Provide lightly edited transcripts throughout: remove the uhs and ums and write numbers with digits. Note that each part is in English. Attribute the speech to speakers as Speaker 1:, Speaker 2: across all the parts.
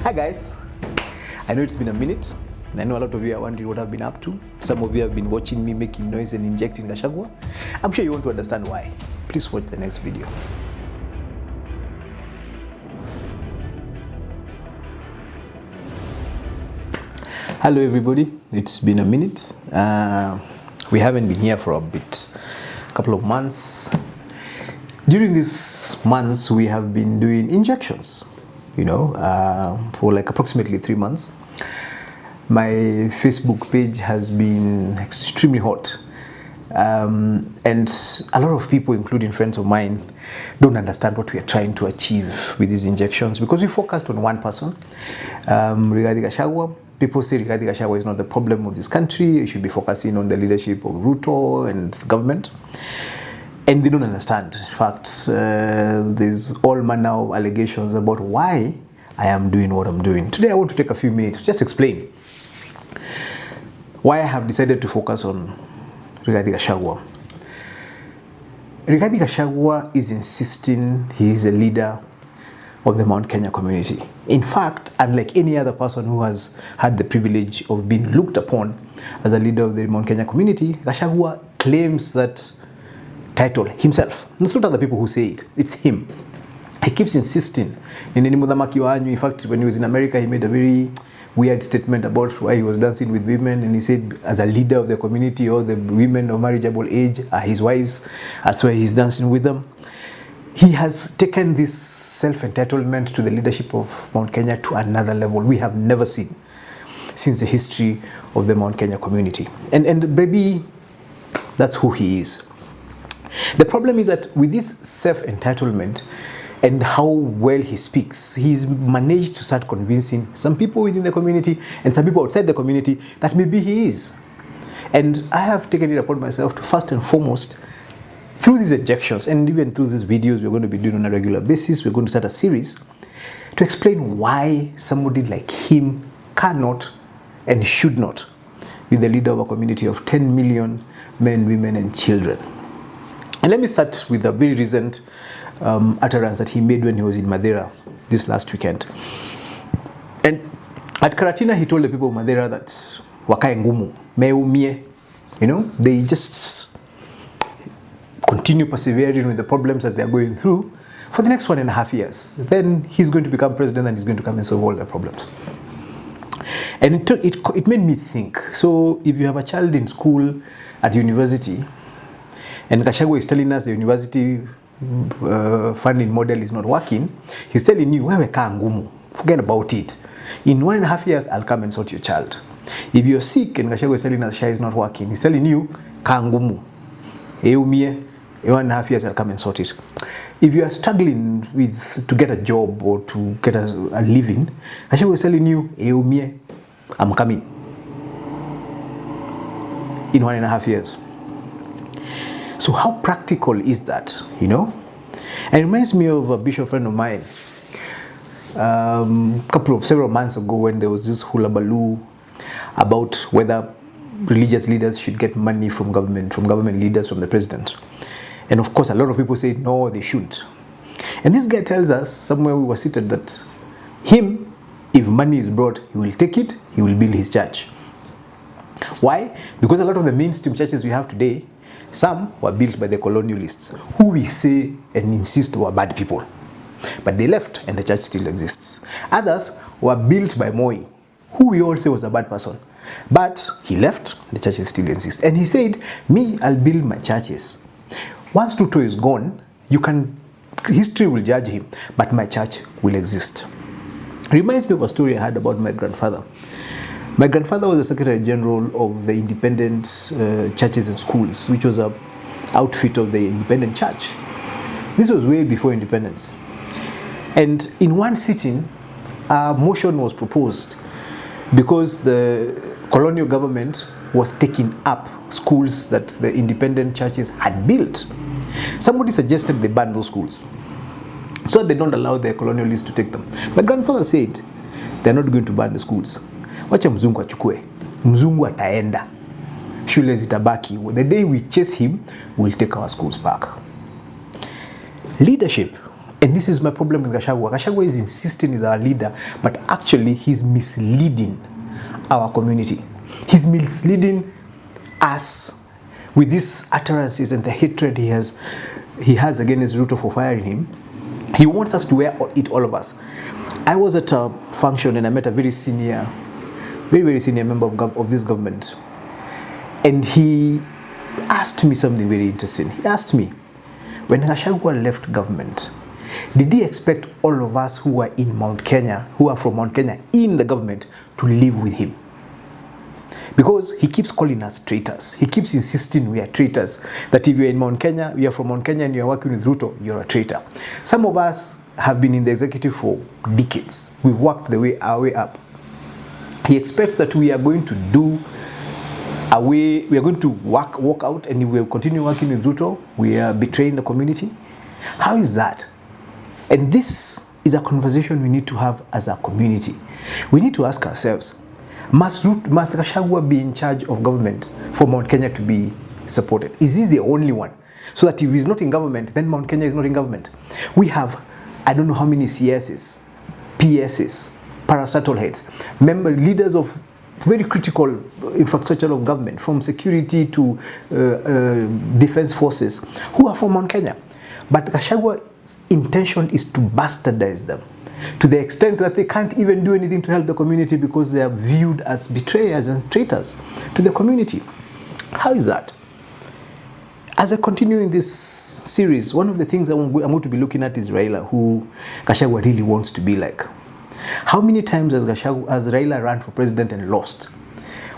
Speaker 1: Hi guys, I know it's been a minute. I know a lot of you are wondering what I've been up to. Some of you have been watching me making noise and injecting Gachagua. I'm sure you want to understand why. Please watch the next video. Hello everybody, it's been a minute. We haven't been here for a couple of months. During these months, we have been doing injections, for like approximately 3 months. My Facebook page has been extremely hot. And a lot of people, including friends of mine, don't understand what we are trying to achieve with these injections because we focused on one person, Rigathi Gachagua. People say Rigathi Gachagua is not the problem of this country. You should be focusing on the leadership of Ruto and the government. And they don't understand. In fact, there's all manner of allegations about why I am doing what I'm doing. Today I want to take a few minutes to just explain why I have decided to focus on Rigathi Gachagua. Rigathi Gachagua is insisting he is a leader of the Mount Kenya community. In fact, unlike any other person who has had the privilege of being looked upon as a leader of the Mount Kenya community, Gachagua claims that title himself. It's not other people who say it, it's him. He keeps insisting. In fact, when he was in America, he made a very weird statement about why he was dancing with women, and he said as a leader of the community, all the women of marriageable age are his wives, that's why he's dancing with them. He has taken this self-entitlement to the leadership of Mount Kenya to another level we have never seen since the history of the Mount Kenya community. And maybe that's who he is. The problem is that with this self-entitlement and how well he speaks, he's managed to start convincing some people within the community and some people outside the community that maybe he is. And I have taken it upon myself to first and foremost, through these injections and even through these videos we're going to be doing on a regular basis, we're going to start a series to explain why somebody like him cannot and should not be the leader of a community of 10 million men, women and children. And let me start with a very recent utterance that he made when he was in Madeira this last weekend. And at Karatina, he told the people of Madeira that wakae ngumu, meumie, they just continue persevering with the problems that they're going through for the next 1.5 years. Then he's going to become president and he's going to come and solve all their problems. And it made me think, so if you have a child in school, at university, and Gachagua is telling us the university funding model is not working, he's telling you, wewe kaa ngumu, forget about it. In 1.5 years, I'll come and sort your child. If you're sick and Gachagua is telling us SHA is not working, he's telling you, kaa ngumu, eumie, in 1.5 years, I'll come and sort it. If you are struggling to get a job or to get a living, Gachagua is telling you, eumie, I'm coming. In 1.5 years. So how practical is that, And it reminds me of a bishop friend of mine. Several months ago when there was this hullabaloo about whether religious leaders should get money from government leaders, from the president. And of course, a lot of people say, no, they shouldn't. And this guy tells us, somewhere we were seated, that if money is brought, he will take it, he will build his church. Why? Because a lot of the mainstream churches we have today, some were built by the colonialists, who we say and insist were bad people. But they left and the church still exists. Others were built by Moi, who we all say was a bad person. But he left, the churches still exist. And he said, I'll build my churches. Once Ruto is gone, history will judge him, but my church will exist. Reminds me of a story I had about my grandfather. My grandfather was the Secretary General of the Independent Churches and Schools, which was an outfit of the Independent Church. This was way before independence. And in one sitting, a motion was proposed because the colonial government was taking up schools that the independent churches had built. Somebody suggested they ban those schools so they don't allow the colonialists to take them. My grandfather said, they're not going to ban the schools. Wacha mzungu achukue. Mzungu ataenda. Shule zitabaki. The day we chase him, we'll take our schools back. Leadership And this is my problem with Gachagua. Gachagua is insisting he's our leader, but actually he's misleading our community. He's misleading us with these utterances and the hatred he has against Ruto for firing him. He wants us to wear it, all of us. I was at a function and I met a very senior member of this government. And he asked me something very interesting. He asked me, when Gachagua left government, did he expect all of us who are in Mount Kenya, who are from Mount Kenya, in the government, to live with him? Because he keeps calling us traitors. He keeps insisting we are traitors. That if you're in Mount Kenya, you are from Mount Kenya and you're working with Ruto, you're a traitor. Some of us have been in the executive for decades. We've worked our way up. He expects that we are going to walk out, and if we continue working with Ruto, we are betraying the community. How is that? And this is a conversation we need to have as a community. We need to ask ourselves, must Gachagua be in charge of government for Mount Kenya to be supported? Is he the only one? So that if he's not in government, then Mount Kenya is not in government. We have, I don't know how many CSs, PSs, parastatal heads, leaders of very critical infrastructure of government, from security to defense forces, who are from Mount Kenya. But Gachagua's intention is to bastardize them to the extent that they can't even do anything to help the community because they are viewed as betrayers and traitors to the community. How is that? As I continue in this series, one of the things I'm going to be looking at is Raila, who Gachagua really wants to be like. How many times has Raila run for president and lost?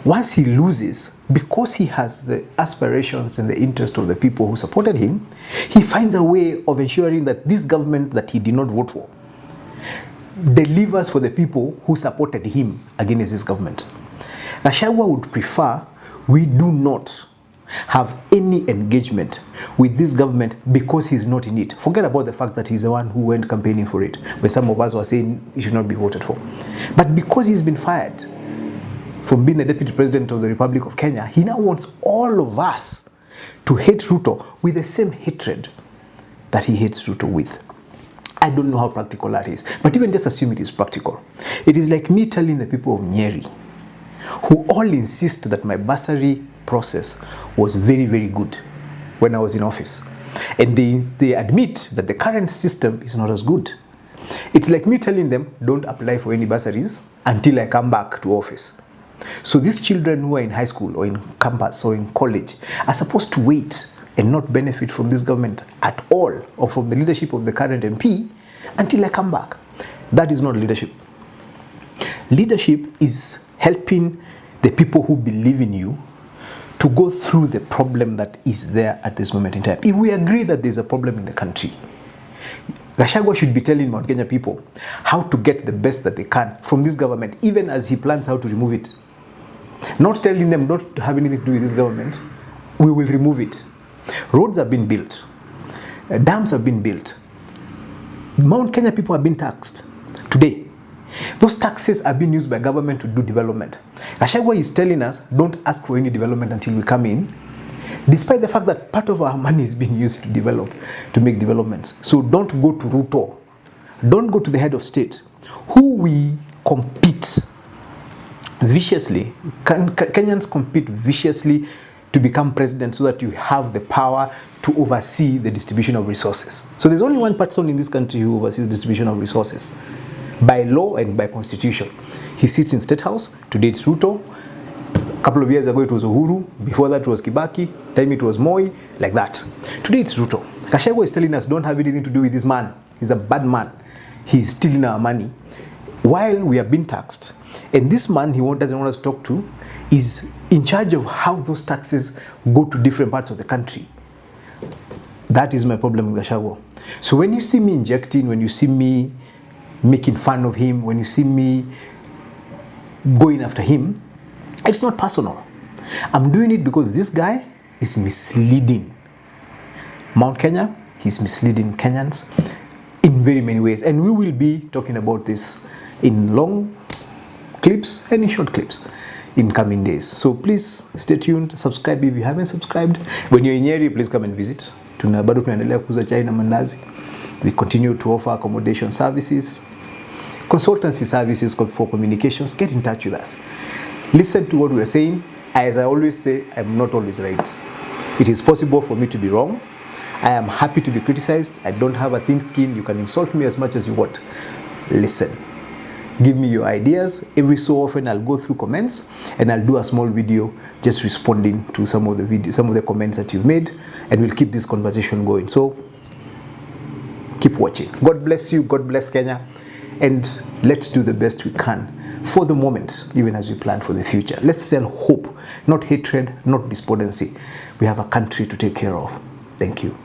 Speaker 1: Once he loses, because he has the aspirations and the interest of the people who supported him, he finds a way of ensuring that this government that he did not vote for delivers for the people who supported him against this government. Gachagua would prefer we do not have any engagement with this government because he's not in it. Forget about the fact that he's the one who went campaigning for it, where some of us were saying he should not be voted for. But because he's been fired from being the deputy president of the Republic of Kenya, he now wants all of us to hate Ruto with the same hatred that he hates Ruto with. I don't know how practical that is, but even just assume it is practical. It is like me telling the people of Nyeri, who all insist that my bursary process was very, very good when I was in office. And they admit that the current system is not as good. It's like me telling them, don't apply for any bursaries until I come back to office. So these children who are in high school or in campus or in college are supposed to wait and not benefit from this government at all, or from the leadership of the current MP, until I come back. That is not leadership. Leadership is helping the people who believe in you to go through the problem that is there at this moment in time. If we agree that there's a problem in the country, Gachagua should be telling Mount Kenya people how to get the best that they can from this government, even as he plans how to remove it. Not telling them not to have anything to do with this government. We will remove it. Roads have been built. Dams have been built. Mount Kenya people have been taxed today. Those taxes are being used by government to do development. Gachagua is telling us, don't ask for any development until we come in, despite the fact that part of our money is being used to make developments. So don't go to Ruto. Don't go to the head of state, who we compete viciously. Kenyans compete viciously to become president so that you have the power to oversee the distribution of resources. So there's only one person in this country who oversees distribution of resources by law and by constitution. He sits in State House. Today it's Ruto. A couple of years ago it was Uhuru. Before that it was Kibaki. Time it was Moi. Like that. Today it's Ruto. Gachagua is telling us don't have anything to do with this man. He's a bad man. He's stealing our money while we are being taxed. And this man doesn't want us to talk to is in charge of how those taxes go to different parts of the country. That is my problem with Gachagua. So when you see me injecting, when you see me making fun of him, when you see me going after him, it's not personal. I'm doing it because this guy is misleading Mount Kenya. He's misleading Kenyans in very many ways. And we will be talking about this in long clips and in short clips in coming days. So please stay tuned, subscribe if you haven't subscribed. When you're in Nyeri, please come and visit. Bado tunaendelea kuuza chai na mandazi. We continue to offer accommodation services, consultancy services for communications. Get in touch with us. Listen to what we are saying. As I always say, I'm not always right. It is possible for me to be wrong. I am happy to be criticized. I don't have a thin skin. You can insult me as much as you want. Listen. Give me your ideas. Every so often I'll go through comments and I'll do a small video just responding to some of the comments that you've made, and we'll keep this conversation going. So keep watching. God bless you. God bless Kenya. And let's do the best we can for the moment, even as we plan for the future. Let's sell hope, not hatred, not despondency. We have a country to take care of. Thank you.